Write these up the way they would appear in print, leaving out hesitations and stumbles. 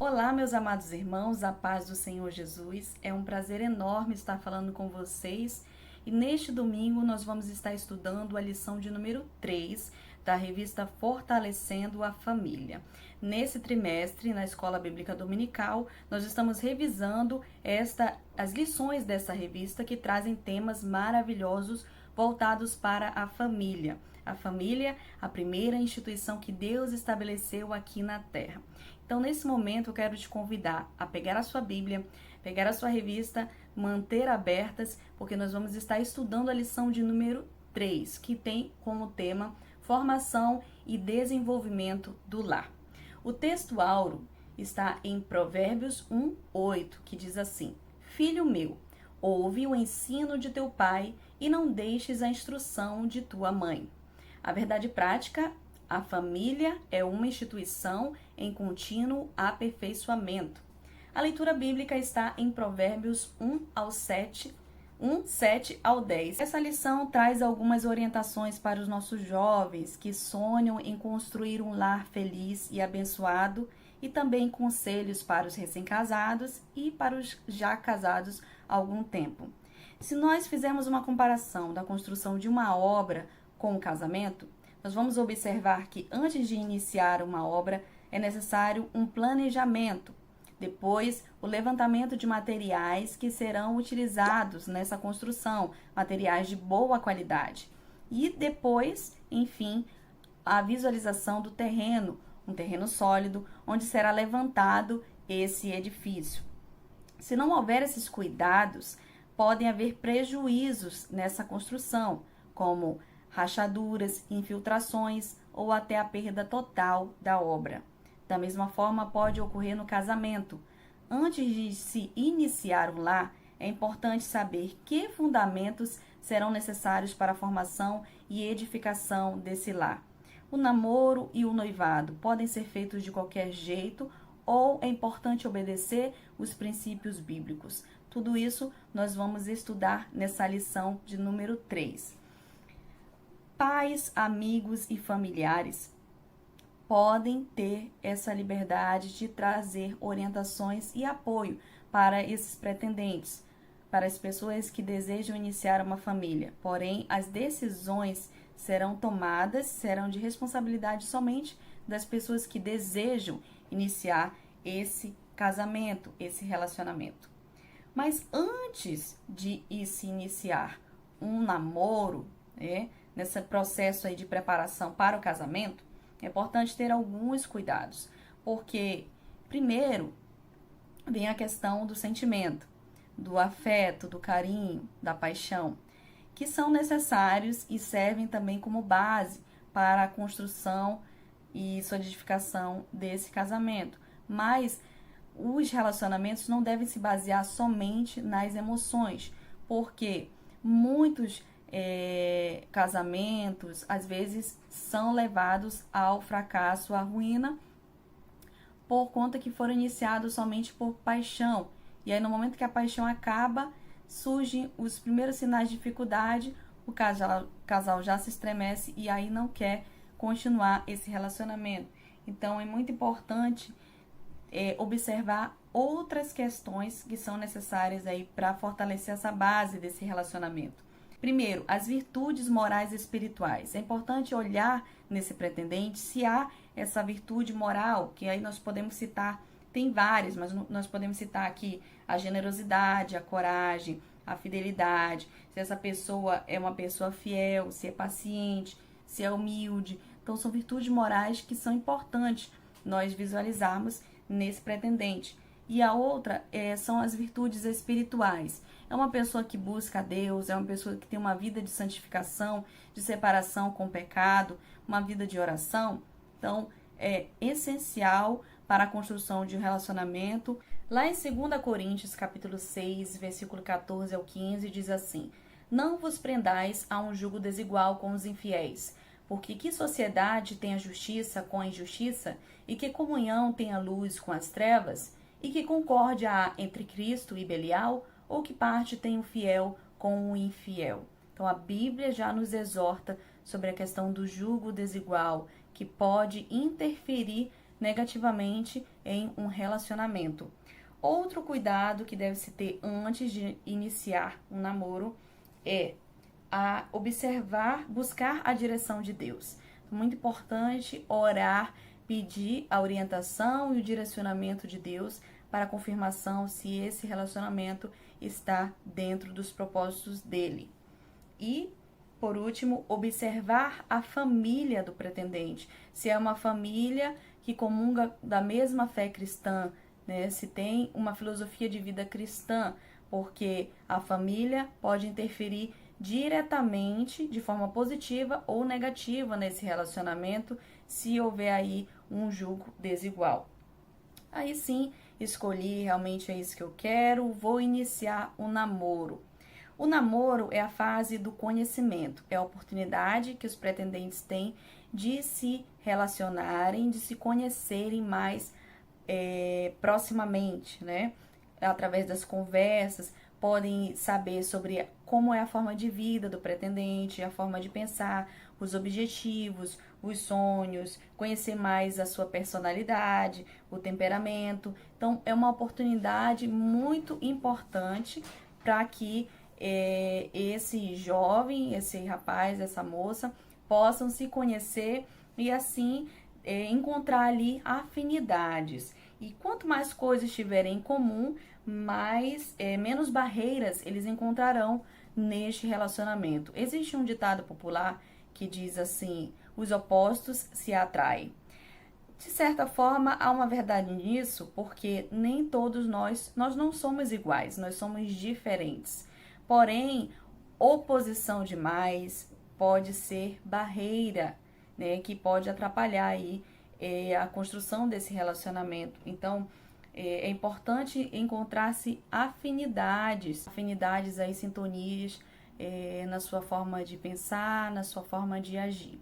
Olá, meus amados irmãos, a paz do Senhor Jesus. É um prazer enorme estar falando com vocês. E neste domingo nós vamos estar estudando a lição de número 3 da revista Fortalecendo a Família. Nesse trimestre, na Escola Bíblica Dominical, nós estamos revisando as lições dessa revista que trazem temas maravilhosos voltados para a família. A família, a primeira instituição que Deus estabeleceu aqui na Terra. Então, nesse momento, eu quero te convidar a pegar a sua Bíblia, pegar a sua revista, manter abertas, porque nós vamos estar estudando a lição de número 3, que tem como tema Formação e Desenvolvimento do Lar. O texto áureo está em Provérbios 1:8, que diz assim: Filho meu, ouve o ensino de teu pai e não deixes a instrução de tua mãe. A verdade prática: a família é uma instituição em contínuo aperfeiçoamento. A leitura bíblica está em Provérbios 7 ao 10. Essa lição traz algumas orientações para os nossos jovens que sonham em construir um lar feliz e abençoado, e também conselhos para os recém-casados e para os já casados há algum tempo. Se nós fizermos uma comparação da construção de uma obra com o casamento, nós vamos observar que antes de iniciar uma obra é necessário um planejamento, depois o levantamento de materiais que serão utilizados nessa construção, materiais de boa qualidade, e depois, enfim, a visualização do terreno, um terreno sólido, onde será levantado esse edifício. Se não houver esses cuidados, podem haver prejuízos nessa construção, como rachaduras, infiltrações ou até a perda total da obra. Da mesma forma, pode ocorrer no casamento. Antes de se iniciar um lar, é importante saber que fundamentos serão necessários para a formação e edificação desse lar. O namoro e o noivado podem ser feitos de qualquer jeito ou é importante obedecer os princípios bíblicos. Tudo isso nós vamos estudar nessa lição de número 3. Pais, amigos e familiares podem ter essa liberdade de trazer orientações e apoio para esses pretendentes, para as pessoas que desejam iniciar uma família. Porém, as decisões serão de responsabilidade somente das pessoas que desejam iniciar esse casamento, esse relacionamento. Mas antes de se iniciar um namoro, nesse processo aí de preparação para o casamento, é importante ter alguns cuidados, porque primeiro vem a questão do sentimento, do afeto, do carinho, da paixão, que são necessários e servem também como base para a construção e solidificação desse casamento. Mas os relacionamentos não devem se basear somente nas emoções, porque muitos casamentos às vezes são levados ao fracasso, à ruína, por conta que foram iniciados somente por paixão. E aí, no momento que a paixão acaba, surgem os primeiros sinais de dificuldade, o casal já se estremece e aí não quer continuar esse relacionamento. Então, é muito importante observar outras questões que são necessárias aí para fortalecer essa base desse relacionamento. Primeiro, as virtudes morais e espirituais. É importante olhar nesse pretendente se há essa virtude moral, que aí nós podemos citar, tem várias, mas nós podemos citar aqui a generosidade, a coragem, a fidelidade, se essa pessoa é uma pessoa fiel, se é paciente, se é humilde. Então, são virtudes morais que são importantes nós visualizarmos nesse pretendente. E a outra são as virtudes espirituais. É uma pessoa que busca a Deus, é uma pessoa que tem uma vida de santificação, de separação com o pecado, uma vida de oração. Então, é essencial para a construção de um relacionamento. Lá em 2 Coríntios, capítulo 6, versículo 14 ao 15, diz assim: Não vos prendais a um jugo desigual com os infiéis, porque que sociedade tem a justiça com a injustiça? E que comunhão tem a luz com as trevas? E que concórdia há entre Cristo e Belial? Ou que parte tem o fiel com o infiel? Então, a Bíblia já nos exorta sobre a questão do jugo desigual, que pode interferir negativamente em um relacionamento. Outro cuidado que deve se ter antes de iniciar um namoro é a observar, buscar a direção de Deus. Muito importante orar, pedir a orientação e o direcionamento de Deus para a confirmação se esse relacionamento está dentro dos propósitos dele. E, por último, observar a família do pretendente. Se é uma família que comunga da mesma fé cristã, né? Se tem uma filosofia de vida cristã, porque a família pode interferir diretamente, de forma positiva ou negativa nesse relacionamento, se houver aí um julgo desigual. Aí sim, escolhi, realmente é isso que eu quero, vou iniciar o namoro. O namoro é a fase do conhecimento, é a oportunidade que os pretendentes têm de se relacionarem, de se conhecerem mais proximamente, né? Através das conversas, podem saber sobre como é a forma de vida do pretendente, a forma de pensar, os objetivos, os sonhos, conhecer mais a sua personalidade, o temperamento. Então, é uma oportunidade muito importante para que esse jovem, esse rapaz, essa moça possam se conhecer e assim encontrar ali afinidades. E quanto mais coisas tiverem em comum, menos barreiras eles encontrarão neste relacionamento. Existe um ditado popular que diz assim: os opostos se atraem. De certa forma, há uma verdade nisso, porque nem todos nós não somos iguais, nós somos diferentes. Porém, oposição demais pode ser barreira, né, que pode atrapalhar aí a construção desse relacionamento. Então, é importante encontrar-se afinidades aí, sintonias na sua forma de pensar, na sua forma de agir.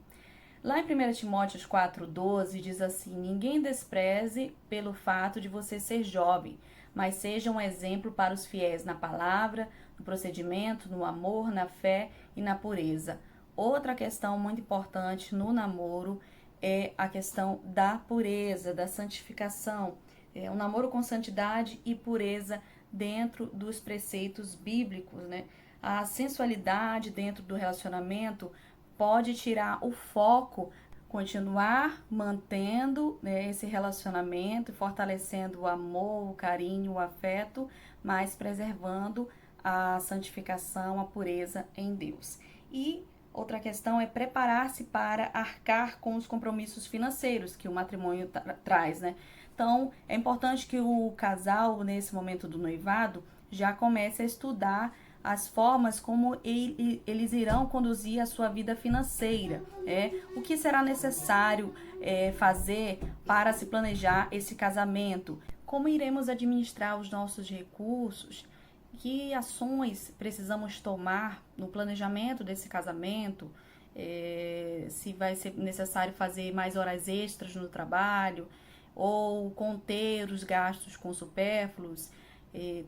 Lá em 1 Timóteo 4,12 diz assim: ninguém despreze pelo fato de você ser jovem, mas seja um exemplo para os fiéis na palavra, no procedimento, no amor, na fé e na pureza. Outra questão muito importante no namoro é a questão da pureza, da santificação. Um namoro com santidade e pureza dentro dos preceitos bíblicos, né? A sensualidade dentro do relacionamento pode tirar o foco, continuar mantendo, né, esse relacionamento, fortalecendo o amor, o carinho, o afeto, mas preservando a santificação, a pureza em Deus. E outra questão é preparar-se para arcar com os compromissos financeiros que o matrimônio traz, né? Então, é importante que o casal, nesse momento do noivado, já comece a estudar as formas como eles irão conduzir a sua vida financeira. O que será necessário fazer para se planejar esse casamento? Como iremos administrar os nossos recursos? Que ações precisamos tomar no planejamento desse casamento? Se vai ser necessário fazer mais horas extras no trabalho ou conter os gastos com supérfluos.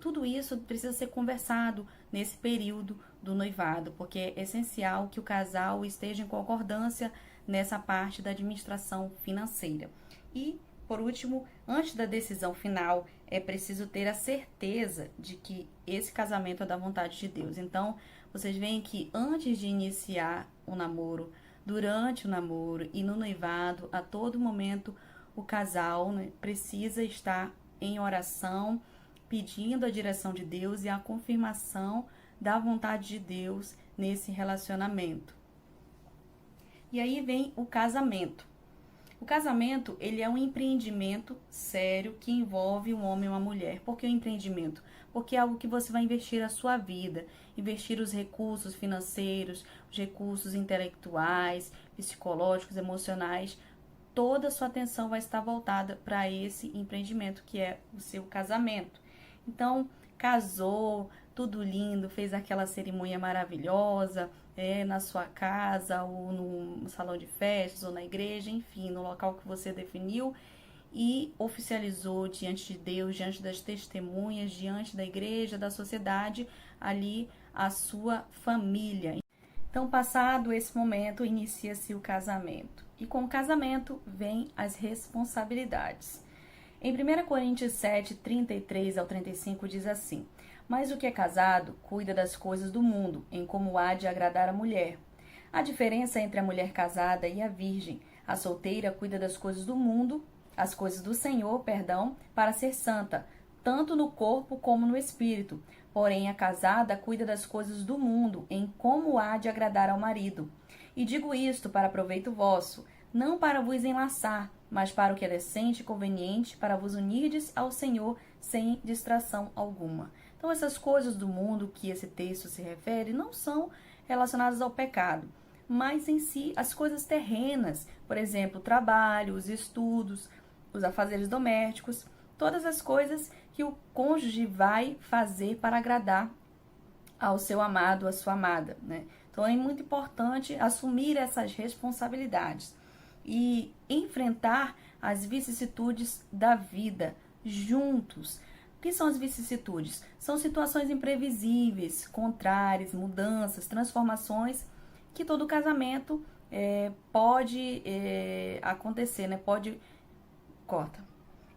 Tudo isso precisa ser conversado nesse período do noivado, porque é essencial que o casal esteja em concordância nessa parte da administração financeira. E, por último, antes da decisão final, é preciso ter a certeza de que esse casamento é da vontade de Deus. Então, vocês veem que antes de iniciar o namoro, durante o namoro e no noivado, a todo momento, o casal, né, precisa estar em oração, pedindo a direção de Deus e a confirmação da vontade de Deus nesse relacionamento. E aí vem o casamento. O casamento, ele é um empreendimento sério que envolve um homem e uma mulher. Por que o empreendimento? Porque é algo que você vai investir a sua vida, investir os recursos financeiros, os recursos intelectuais, psicológicos, emocionais. Toda a sua atenção vai estar voltada para esse empreendimento, que é o seu casamento. Então, casou, tudo lindo, fez aquela cerimônia maravilhosa, na sua casa, ou no salão de festas, ou na igreja, enfim, no local que você definiu, e oficializou diante de Deus, diante das testemunhas, diante da igreja, da sociedade, ali a sua família. Então, passado esse momento, inicia-se o casamento. E com o casamento vem as responsabilidades. Em 1 Coríntios 7, 33 ao 35 diz assim: Mas o que é casado cuida das coisas do mundo, em como há de agradar a mulher. A diferença entre a mulher casada e a virgem: a solteira cuida das coisas do mundo, as coisas do Senhor, para ser santa, tanto no corpo como no espírito. Porém, a casada cuida das coisas do mundo, em como há de agradar ao marido. E digo isto para proveito vosso, não para vos enlaçar, mas para o que é decente e conveniente, para vos unirdes ao Senhor sem distração alguma. Então, essas coisas do mundo que esse texto se refere não são relacionadas ao pecado, mas em si as coisas terrenas, por exemplo, o trabalho, os estudos, os afazeres domésticos, todas as coisas que o cônjuge vai fazer para agradar ao seu amado, à sua amada, né? Então é muito importante assumir essas responsabilidades e enfrentar as vicissitudes da vida juntos. O que são as vicissitudes? São situações imprevisíveis, contrárias, mudanças, transformações que todo casamento pode acontecer, né? Corta.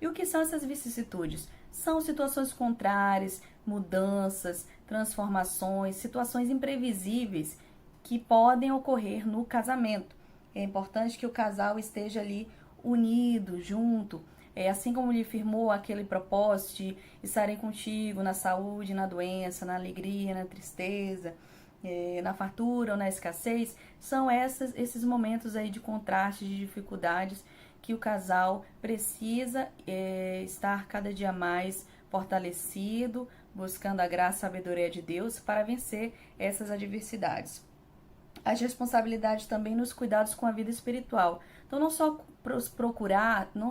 E o que são essas vicissitudes? São situações contrárias, mudanças, transformações, situações imprevisíveis que podem ocorrer no casamento. É importante que o casal esteja ali unido, junto, assim como lhe firmou aquele propósito de estarem contigo na saúde, na doença, na alegria, na tristeza, na fartura ou na escassez. São esses momentos aí de contraste, de dificuldades que o casal precisa estar cada dia mais fortalecido, buscando a graça e sabedoria de Deus para vencer essas adversidades. As responsabilidades também nos cuidados com a vida espiritual. Então, não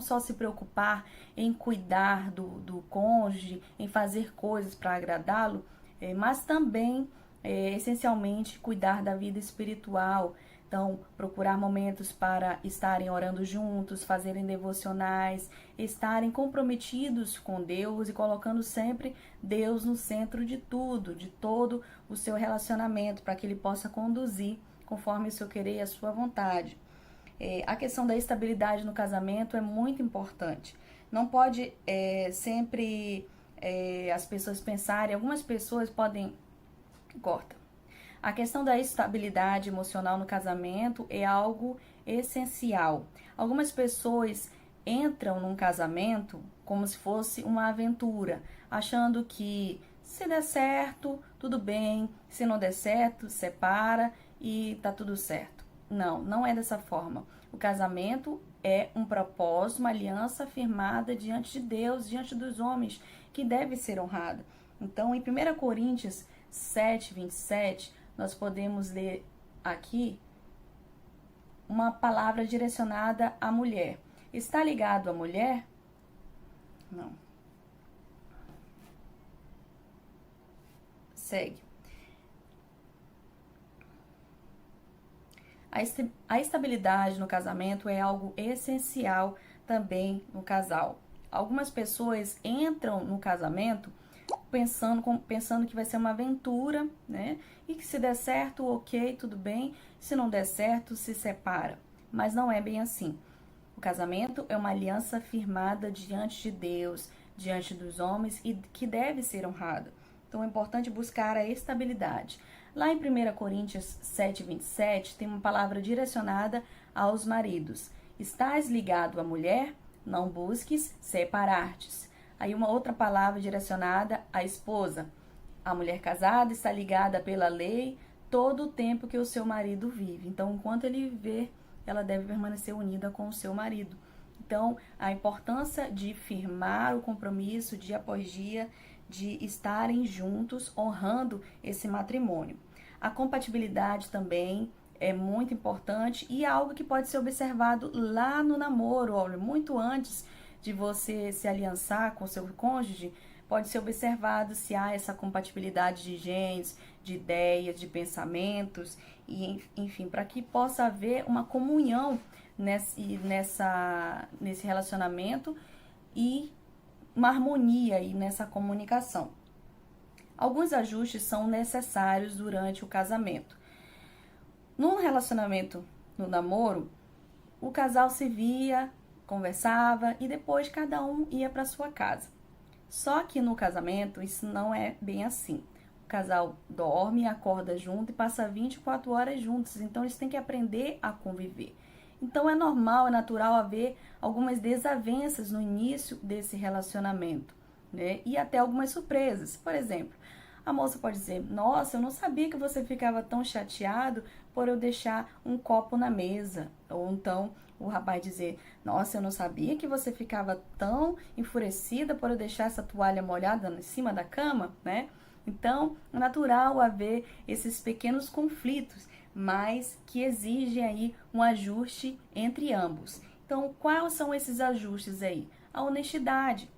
só se preocupar em cuidar do cônjuge, em fazer coisas para agradá-lo, mas também, essencialmente, cuidar da vida espiritual. Então, procurar momentos para estarem orando juntos, fazerem devocionais, estarem comprometidos com Deus e colocando sempre Deus no centro de tudo, de todo o seu relacionamento, para que Ele possa conduzir conforme o seu querer e a sua vontade. A questão da estabilidade no casamento é muito importante. Não pode sempre as pessoas pensarem, algumas pessoas podem... Corta. A questão da estabilidade emocional no casamento é algo essencial. Algumas pessoas entram num casamento como se fosse uma aventura, achando que se der certo, tudo bem, se não der certo, separa e tá tudo certo. Não, não é dessa forma. O casamento é um propósito, uma aliança firmada diante de Deus, diante dos homens, que deve ser honrada. Então, em 1 Coríntios 7, 27, nós podemos ler aqui uma palavra direcionada à mulher. Está ligado à mulher? Não. Segue. A estabilidade no casamento é algo essencial também no casal. Algumas pessoas entram no casamento pensando que vai ser uma aventura, né? E que se der certo, ok, tudo bem. Se não der certo, se separa. Mas não é bem assim. O casamento é uma aliança firmada diante de Deus, diante dos homens e que deve ser honrada. Então é importante buscar a estabilidade. Lá em 1 Coríntios 7, 27, tem uma palavra direcionada aos maridos. Estás ligado à mulher? Não busques separar-te. Aí uma outra palavra direcionada à esposa. A mulher casada está ligada pela lei todo o tempo que o seu marido vive. Então, enquanto ele viver, ela deve permanecer unida com o seu marido. Então, a importância de firmar o compromisso dia após dia, de estarem juntos, honrando esse matrimônio. A compatibilidade também é muito importante e é algo que pode ser observado lá no namoro, olha, muito antes de você se aliançar com seu cônjuge, pode ser observado se há essa compatibilidade de genes, de ideias, de pensamentos, e enfim, para que possa haver uma comunhão nesse relacionamento e uma harmonia aí nessa comunicação. Alguns ajustes são necessários durante o casamento. Num relacionamento, no namoro, o casal se via, conversava e depois cada um ia para sua casa. Só que no casamento isso não é bem assim. O casal dorme, acorda junto e passa 24 horas juntos, então eles têm que aprender a conviver. Então é normal, é natural haver algumas desavenças no início desse relacionamento, né? E até algumas surpresas. Por exemplo, a moça pode dizer: Nossa, eu não sabia que você ficava tão chateado por eu deixar um copo na mesa. Ou então o rapaz dizer: Nossa, eu não sabia que você ficava tão enfurecida por eu deixar essa toalha molhada em cima da cama, né? Então, é natural haver esses pequenos conflitos, mas que exigem aí um ajuste entre ambos. Então, quais são esses ajustes aí? A honestidade,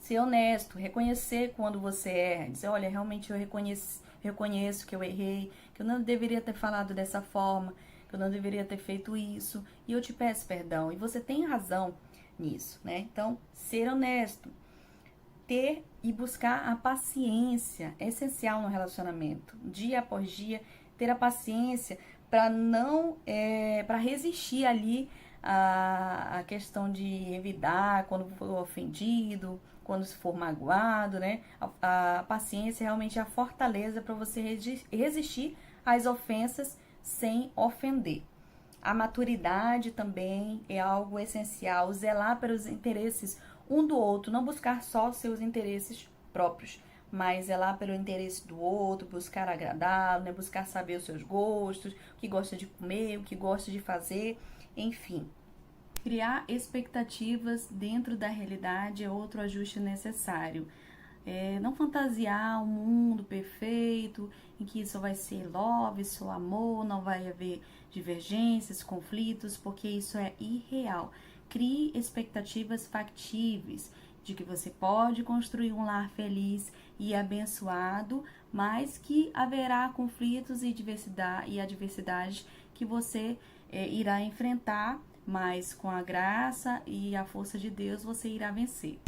ser honesto, reconhecer quando você erra, dizer: olha, realmente eu reconheço que eu errei, que eu não deveria ter falado dessa forma, que eu não deveria ter feito isso, e eu te peço perdão. E você tem razão nisso, né? Então, ser honesto, ter e buscar a paciência é essencial no relacionamento. Dia após dia, ter a paciência para não, para resistir ali a questão de revidar quando for ofendido, quando se for magoado, né? A paciência realmente é a fortaleza para você resistir às ofensas sem ofender. A maturidade também é algo essencial, zelar pelos interesses um do outro, não buscar só seus interesses próprios, mas zelar pelo interesse do outro, buscar agradá-lo, né? Buscar saber os seus gostos, o que gosta de comer, o que gosta de fazer, enfim. Criar expectativas dentro da realidade é outro ajuste necessário. Não fantasiar um mundo perfeito, em que só vai ser love, só amor, não vai haver divergências, conflitos, porque isso é irreal. Crie expectativas factíveis de que você pode construir um lar feliz e abençoado, mas que haverá conflitos e adversidades que você irá enfrentar, mas com a graça e a força de Deus você irá vencer.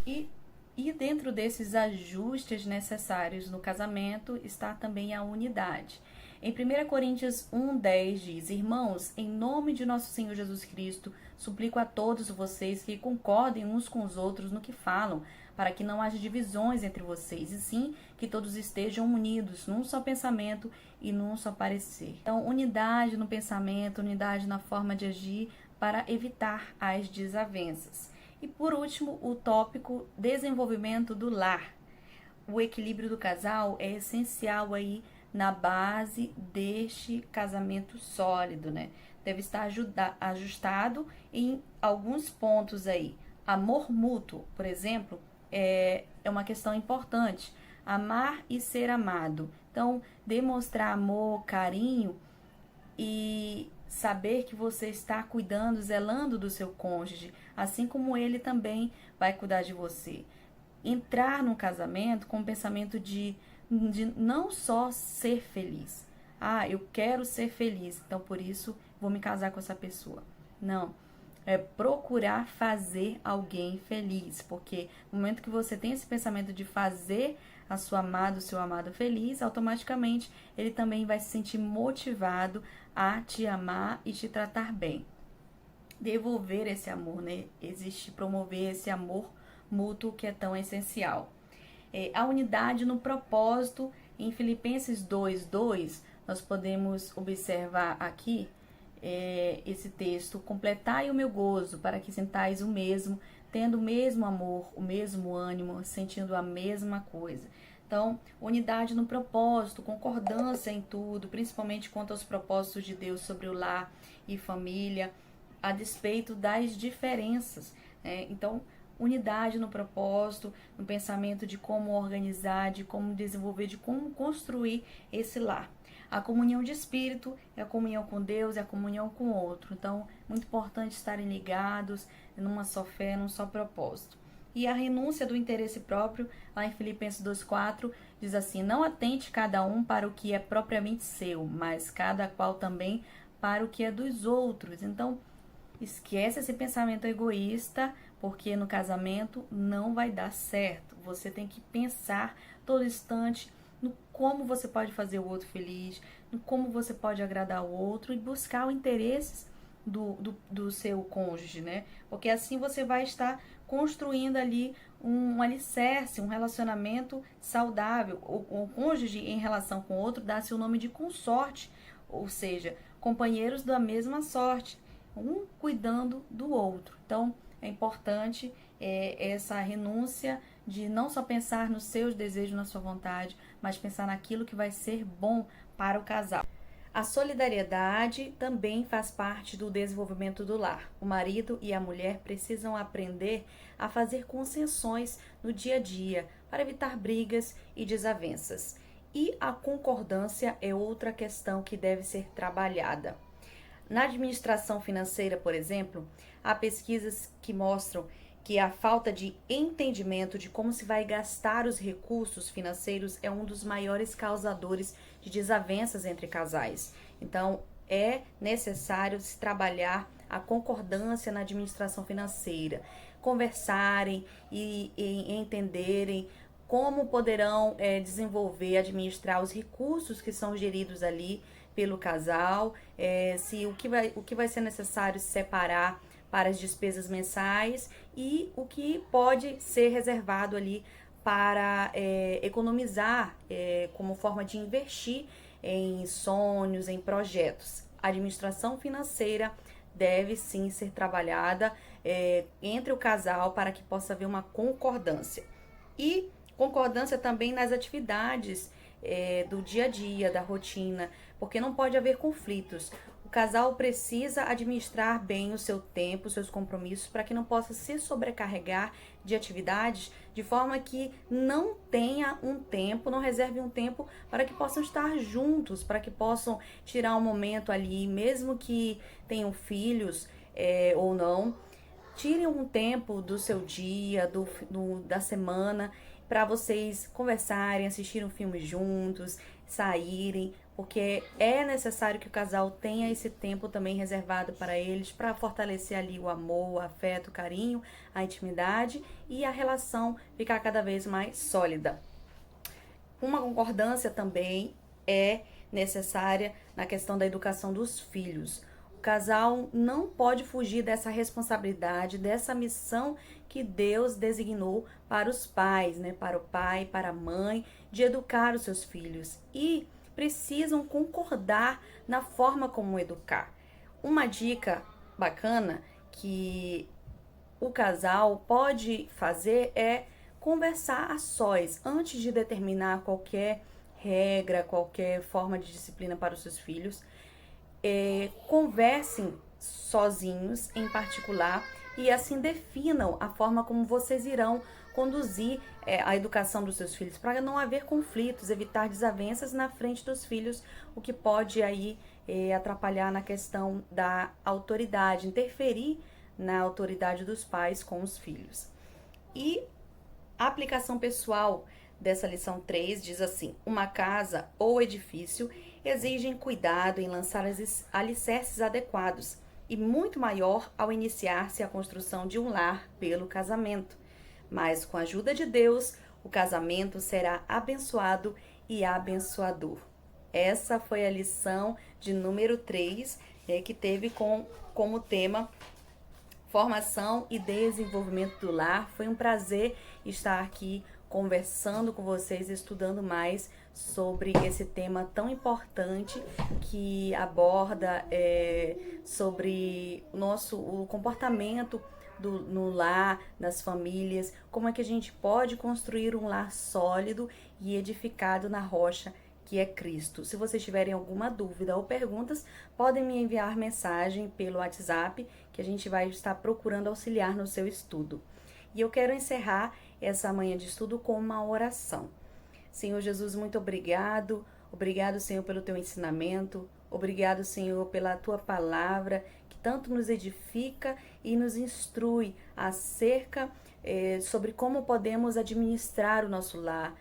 E dentro desses ajustes necessários no casamento está também a unidade. Em 1 Coríntios 1,10 diz: Irmãos, em nome de nosso Senhor Jesus Cristo, suplico a todos vocês que concordem uns com os outros no que falam, para que não haja divisões entre vocês, e sim que todos estejam unidos num só pensamento e num só parecer. Então, unidade no pensamento, unidade na forma de agir, para evitar as desavenças. E por último, o tópico desenvolvimento do lar. O equilíbrio do casal é essencial aí na base deste casamento sólido, né? Deve estar ajustado em alguns pontos aí. Amor mútuo, por exemplo, é uma questão importante. Amar e ser amado. Então, demonstrar amor, carinho e saber que você está cuidando, zelando do seu cônjuge, assim como ele também vai cuidar de você. Entrar no casamento com o pensamento de não só ser feliz. Ah, eu quero ser feliz, então por isso vou me casar com essa pessoa. Não. É procurar fazer alguém feliz, porque no momento que você tem esse pensamento de fazer a sua amada, o seu amado feliz, automaticamente ele também vai se sentir motivado a te amar e te tratar bem. Devolver esse amor, né? Existe promover esse amor mútuo que é tão essencial. A unidade no propósito, em Filipenses 2:2, nós podemos observar aqui esse texto: completai o meu gozo, para que sintais o mesmo, tendo o mesmo amor, o mesmo ânimo, sentindo a mesma coisa. Então, unidade no propósito, concordância em tudo, principalmente quanto aos propósitos de Deus sobre o lar e família, a despeito das diferenças. Então, unidade no propósito, no pensamento de como organizar, de como desenvolver, de como construir esse lar. A comunhão de espírito é a comunhão com Deus, é a comunhão com o outro. Então, muito importante estarem ligados numa só fé, num só propósito. E a renúncia do interesse próprio, lá em Filipenses 2:4, diz assim: não atente cada um para o que é propriamente seu, mas cada qual também para o que é dos outros. Então, esquece esse pensamento egoísta, porque no casamento não vai dar certo. Você tem que pensar todo instante no como você pode fazer o outro feliz, no como você pode agradar o outro e buscar os interesses do seu cônjuge, né? Porque assim você vai estar construindo ali um alicerce, um relacionamento saudável. O cônjuge em relação com o outro dá-se o nome de consorte, ou seja, companheiros da mesma sorte, um cuidando do outro. Então, é importante essa renúncia de não só pensar nos seus desejos, na sua vontade, mas pensar naquilo que vai ser bom para o casal. A solidariedade também faz parte do desenvolvimento do lar. O marido e a mulher precisam aprender a fazer concessões no dia a dia para evitar brigas e desavenças. E a concordância é outra questão que deve ser trabalhada. Na administração financeira, por exemplo, há pesquisas que mostram que a falta de entendimento de como se vai gastar os recursos financeiros é um dos maiores causadores de desavenças entre casais. Então, é necessário se trabalhar a concordância na administração financeira, conversarem e entenderem como poderão desenvolver, administrar os recursos que são geridos ali pelo casal, se o que vai ser necessário separar para as despesas mensais e o que pode ser reservado ali para economizar como forma de investir em sonhos, em projetos. A administração financeira deve sim ser trabalhada entre o casal para que possa haver uma concordância. E concordância também nas atividades do dia a dia, da rotina, porque não pode haver conflitos. O casal precisa administrar bem o seu tempo, os seus compromissos, para que não possa se sobrecarregar de atividades, de forma que não tenha um tempo, não reserve um tempo para que possam estar juntos, para que possam tirar um momento ali, mesmo que tenham filhos ou não. Tirem um tempo do seu dia, da semana, para vocês conversarem, assistirem um filme juntos, saírem, porque é necessário que o casal tenha esse tempo também reservado para eles, para fortalecer ali o amor, o afeto, o carinho, a intimidade e a relação ficar cada vez mais sólida. Uma concordância também é necessária na questão da educação dos filhos. O casal não pode fugir dessa responsabilidade, dessa missão que Deus designou para os pais, né? Para o pai, para a mãe, de educar os seus filhos. E precisam concordar na forma como educar. Uma dica bacana que o casal pode fazer é conversar a sós antes de determinar qualquer regra, qualquer forma de disciplina para os seus filhos. Conversem sozinhos em particular e assim definam a forma como vocês irão conduzir a educação dos seus filhos, para não haver conflitos, evitar desavenças na frente dos filhos, o que pode aí atrapalhar na questão da autoridade, interferir na autoridade dos pais com os filhos. E a aplicação pessoal dessa lição 3 diz assim: uma casa ou edifício exigem cuidado em lançar alicerces adequados e muito maior ao iniciar-se a construção de um lar pelo casamento. Mas com a ajuda de Deus, o casamento será abençoado e abençoador. Essa foi a lição de número 3, que teve como tema formação e desenvolvimento do lar. Foi um prazer estar aqui conversando com vocês, estudando mais sobre esse tema tão importante que aborda sobre o comportamento no lar, nas famílias, como é que a gente pode construir um lar sólido e edificado na rocha que é Cristo. Se vocês tiverem alguma dúvida ou perguntas, podem me enviar mensagem pelo WhatsApp, que a gente vai estar procurando auxiliar no seu estudo. E eu quero encerrar essa manhã de estudo com uma oração. Senhor Jesus, muito obrigado. Obrigado, Senhor, pelo teu ensinamento. Obrigado, Senhor, pela tua palavra, que tanto nos edifica e nos instrui acerca sobre como podemos administrar o nosso lar.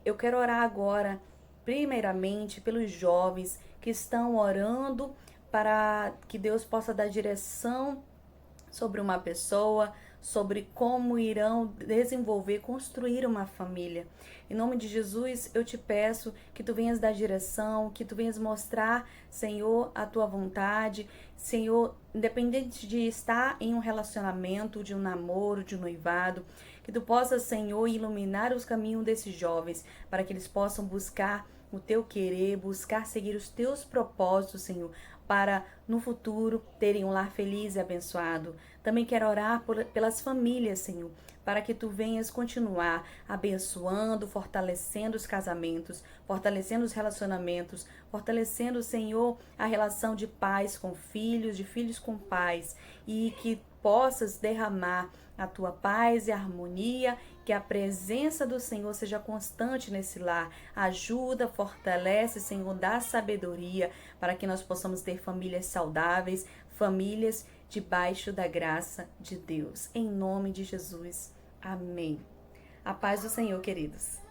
Eu quero orar agora, primeiramente, pelos jovens que estão orando para que Deus possa dar direção sobre uma pessoa, sobre como irão desenvolver, construir uma família. Em nome de Jesus, eu te peço que tu venhas dar direção, que tu venhas mostrar, Senhor, a tua vontade. Senhor, independente de estar em um relacionamento, de um namoro, de um noivado, que tu possas, Senhor, iluminar os caminhos desses jovens, para que eles possam buscar o teu querer, buscar seguir os teus propósitos, Senhor, para no futuro terem um lar feliz e abençoado. Também quero orar pelas famílias, Senhor, para que tu venhas continuar abençoando, fortalecendo os casamentos, fortalecendo os relacionamentos, fortalecendo, Senhor, a relação de pais com filhos, de filhos com pais, e que possas derramar a tua paz e a harmonia, que a presença do Senhor seja constante nesse lar. Ajuda, fortalece, Senhor, dá sabedoria para que nós possamos ter famílias saudáveis, famílias debaixo da graça de Deus. Em nome de Jesus. Amém. A paz do Senhor, queridos.